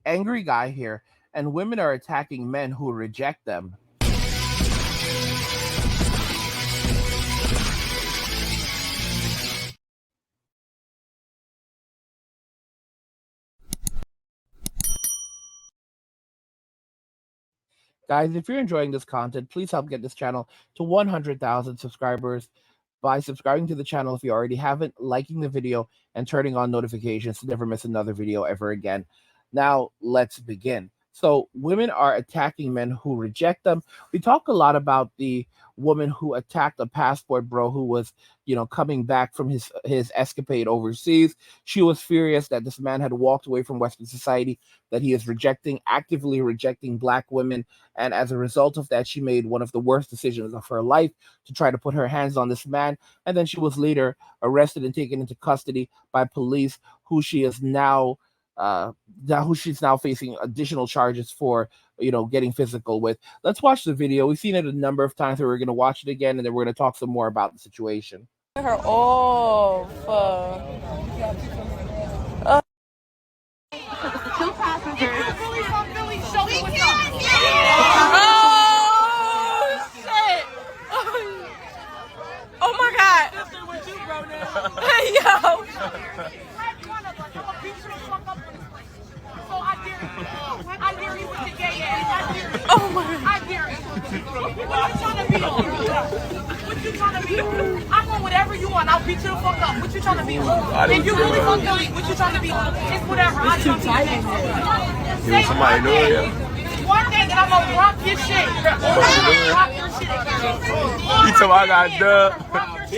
angry guy here, and women are attacking men who reject them. Guys, if you're enjoying this content, please help get this channel to 100,000 subscribers by subscribing to the channel if you already haven't, liking the video, and turning on notifications to never miss another video ever again. Now, let's begin. So, women are attacking men who reject them. We talk a lot about the woman who attacked a passport bro who was, coming back from his escapade overseas. She was furious that this man had walked away from Western society, that he is actively rejecting black women, and as a result of that, she made one of the worst decisions of her life to try to put her hands on this man. And then she was later arrested and taken into custody by police, who she is now who she's now facing additional charges for, getting physical with. Let's watch the video. We've seen it a number of times, so we're going to watch it again, and then we're going to talk some more about the situation. Her off. Two passengers. Oh, shit. Oh, my God. Yo. I dare you with the gay ass. Oh, my God. I dare you. What you trying to be on? What you trying to be on? I want whatever you want. I'll beat you the fuck up. What you trying to be on? If you really fuck Billy, what you trying to be on? It's whatever. I too tight. You want somebody to know it? One day that I'm gonna rock your shit. Rock your shit. You told me I got dubbed. Stop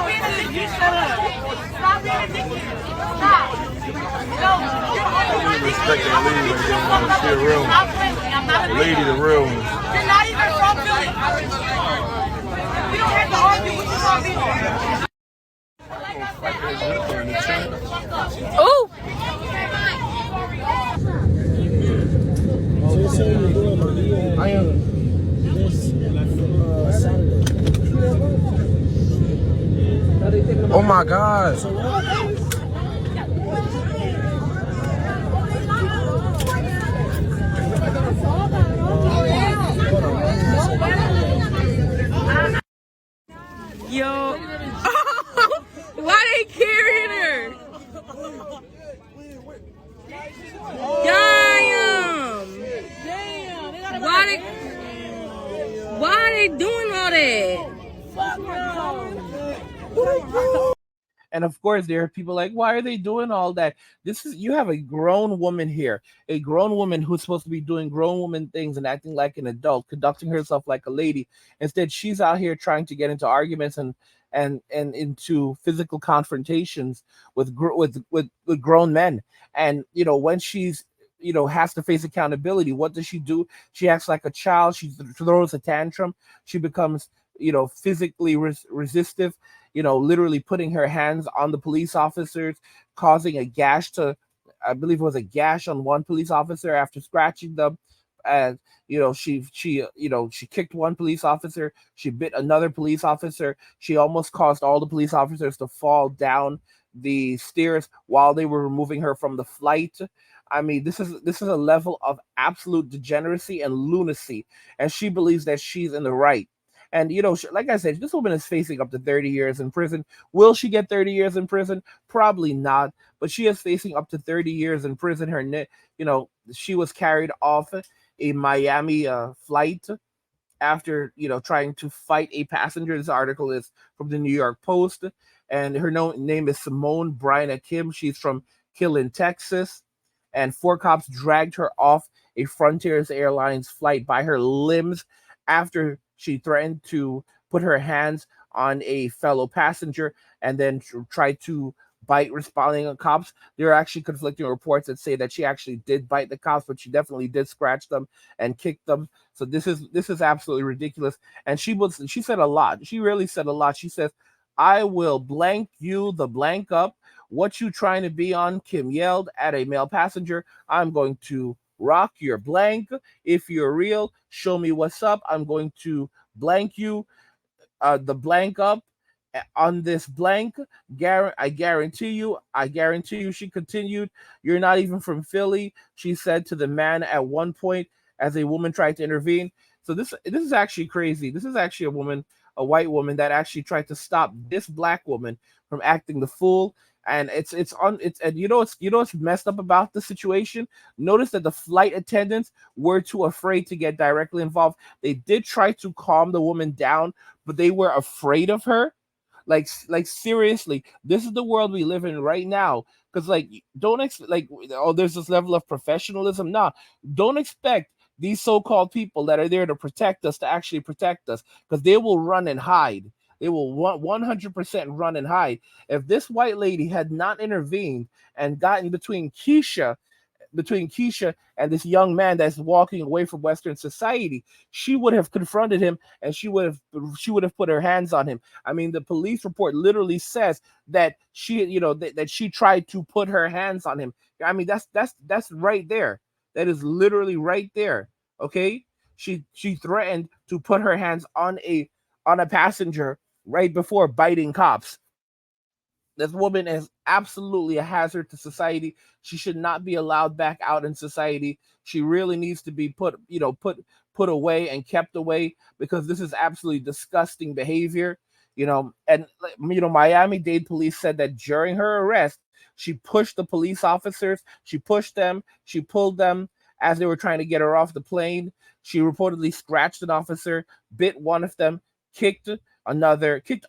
being a dickhead. Shut up. Stop being a dickhead. Stop. No, you're only my Respect dickhead. that lady right there. She a real one. I'm friendly. I'm not a Lady, the real one. You're not even from Philly. We don't have to argue what you want to be on. Ooh. I am. Oh my God. Yo. Why they carrying her? Damn. Why they doing all that? And of course, there are people like, why are they doing all that? You have a grown woman here, a grown woman who's supposed to be doing grown woman things and acting like an adult, conducting herself like a lady. Instead, she's out here trying to get into arguments and into physical confrontations with grown men. And when she's has to face accountability, what does she do? She acts like a child. She throws a tantrum. She becomes physically resistive, literally putting her hands on the police officers, causing a gash I believe it was a gash on one police officer after scratching them. And she kicked one police officer. She bit another police officer. She almost caused all the police officers to fall down the stairs while they were removing her from the flight. I mean, this is a level of absolute degeneracy and lunacy, and she believes that she's in the right. And like I said, this woman is facing up to 30 years in prison. Will she get 30 years in prison? Probably not, but she is facing up to 30 years in prison. She was carried off a Miami flight after trying to fight a passenger. This article is from the New York Post, and her name is Simone Bryna Kim. She's from Killen, Texas, and 4 cops dragged her off a Frontiers Airlines flight by her limbs after she threatened to put her hands on a fellow passenger and then tried to bite responding to cops. There are actually conflicting reports that say that she actually did bite the cops, but she definitely did scratch them and kick them. So this is absolutely ridiculous. And she said a lot. She really said a lot. She says, "I will blank you the blank up. What you trying to be on?" Kim yelled at a male passenger. "I'm going to rock your blank. If you're real, show me what's up. I'm going to blank you the blank up." on this blank. I guarantee you, she continued, you're not even from Philly, she said to the man at one point as a woman tried to intervene. So this is actually crazy. This is actually a woman, a white woman that actually tried to stop this black woman from acting the fool. And it's and you know what's messed up about the situation. Notice that the flight attendants were too afraid to get directly involved. They did try to calm the woman down, but they were afraid of her. Like seriously, this is the world we live in right now. Because like, don't expect like, oh, there's this level of professionalism. Nah, don't expect these so-called people that are there to protect us to actually protect us, because they will run and hide. They will 100% run and hide. If this white lady had not intervened and gotten between Keisha and this young man that's walking away from Western society, she would have confronted him, and she would have put her hands on him. I mean, the police report literally says that that she tried to put her hands on him. I mean, that's right there. That is literally right there. Okay, she threatened to put her hands on a passenger right before biting cops. This woman is absolutely a hazard to society. She should not be allowed back out in society. She really needs to be put away and kept away, because this is absolutely disgusting behavior. And Miami-Dade police said that during her arrest, she pushed the police officers. She pushed them. She pulled them as they were trying to get her off the plane. She reportedly scratched an officer, bit one of them, kicked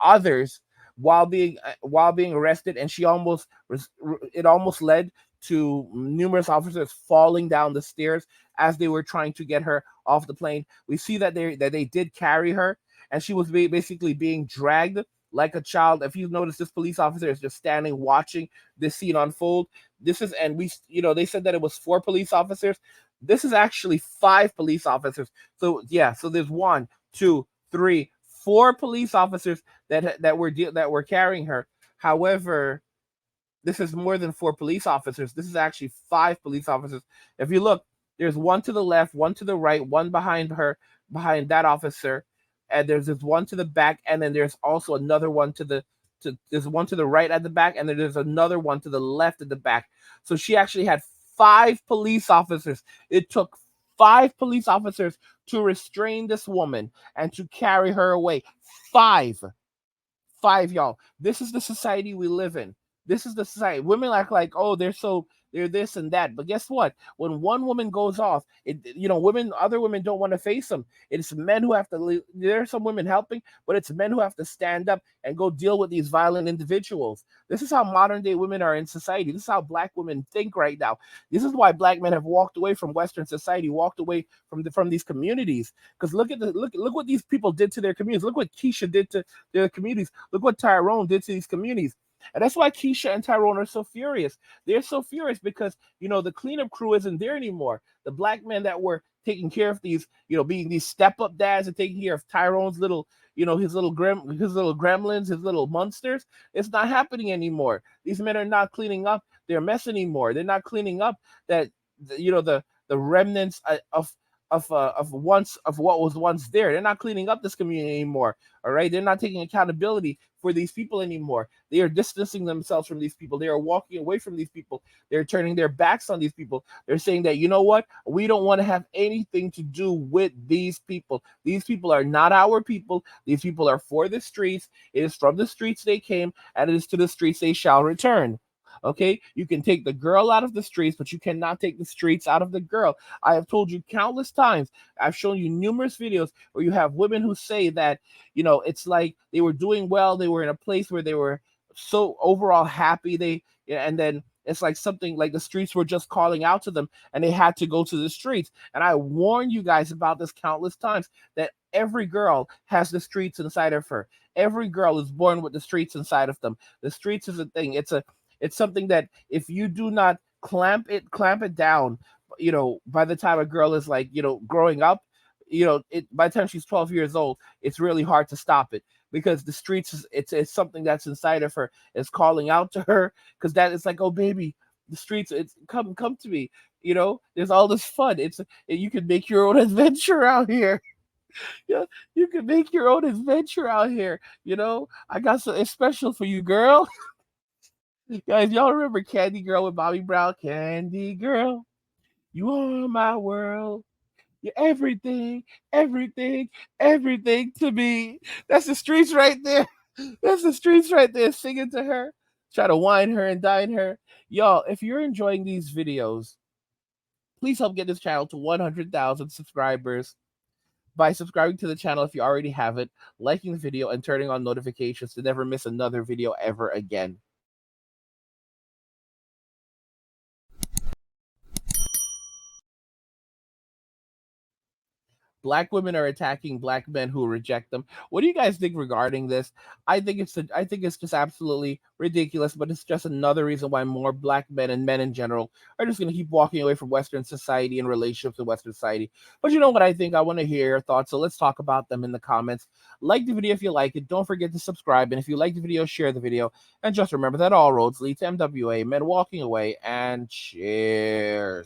others while being arrested, and it almost led to numerous officers falling down the stairs as they were trying to get her off the plane. We see that they did carry her, and she was basically being dragged like a child. If you notice, this police officer is just standing watching this scene unfold. This is and we they said that it was four police officers. This is actually five police officers. So yeah, so there's one, two, three, four police officers that were carrying her. However, this is more than four police officers. This is actually five police officers. If you look, there's one to the left, one to the right, one behind her, behind that officer, and there's this one to the back, and then there's also another one there's one to the right at the back, and then there's another one to the left at the back. So she actually had five police officers. It took five police officers to restrain this woman and to carry her away. Five. Five, y'all. This is the society we live in. This is the society. Women act like, oh, they're this and that. But guess what? When one woman goes off, other women don't want to face them. It's men who have to leave. There are some women helping, but it's men who have to stand up and go deal with these violent individuals. This is how modern day women are in society. This is how black women think right now. This is why black men have walked away from Western society, walked away from these communities. Because look what these people did to their communities. Look what Keisha did to their communities. Look what Tyrone did to these communities. And that's why Keisha and Tyrone are so furious. They're so furious because, the cleanup crew isn't there anymore. The black men that were taking care of these, being these step-up dads and taking care of Tyrone's little, his little gremlins, his little monsters, it's not happening anymore. These men are not cleaning up their mess anymore. They're not cleaning up the remnants of what was once there. They're not cleaning up this community anymore. All right, they're not taking accountability for these people anymore. They are distancing themselves from these people. They are walking away from these people. They're turning their backs on these people. They're saying that, you know what, we don't want to have anything to do with these people. These people are not our people. These people are for the streets. It is from the streets they came, and it is to the streets they shall return. Okay, you can take the girl out of the streets, but you cannot take the streets out of the girl. I have told you countless times. I've shown you numerous videos where you have women who say that, it's like they were doing well. They were in a place where they were so overall happy. And then it's like something like the streets were just calling out to them, and they had to go to the streets. And I warned you guys about this countless times, that every girl has the streets inside of her. Every girl is born with the streets inside of them. The streets is a thing. It's something that if you do not clamp it down, by the time a girl is like, growing up, by the time she's 12 years old, it's really hard to stop it, because the streets it's something that's inside of her. It's calling out to her, because that is like, oh baby, the streets, it's come to me. There's all this fun. You can make your own adventure out here. Yeah, you can make your own adventure out here. I got something special for you, girl. Guys, y'all remember Candy Girl with Bobby Brown? Candy Girl, you are my world. You're everything, everything, everything to me. That's the streets right there. That's the streets right there singing to her. Try to wine her and dine her. Y'all, if you're enjoying these videos, please help get this channel to 100,000 subscribers by subscribing to the channel if you already have it, liking the video, and turning on notifications to never miss another video ever again. Black women are attacking black men who reject them. What do you guys think regarding this? I think it's just absolutely ridiculous, but it's just another reason why more black men and men in general are just going to keep walking away from Western society and relationships with Western society. But you know what I think? I want to hear your thoughts, so let's talk about them in the comments. Like the video if you like it. Don't forget to subscribe, and if you like the video, share the video. And just remember that all roads lead to MWA, men walking away, and cheers.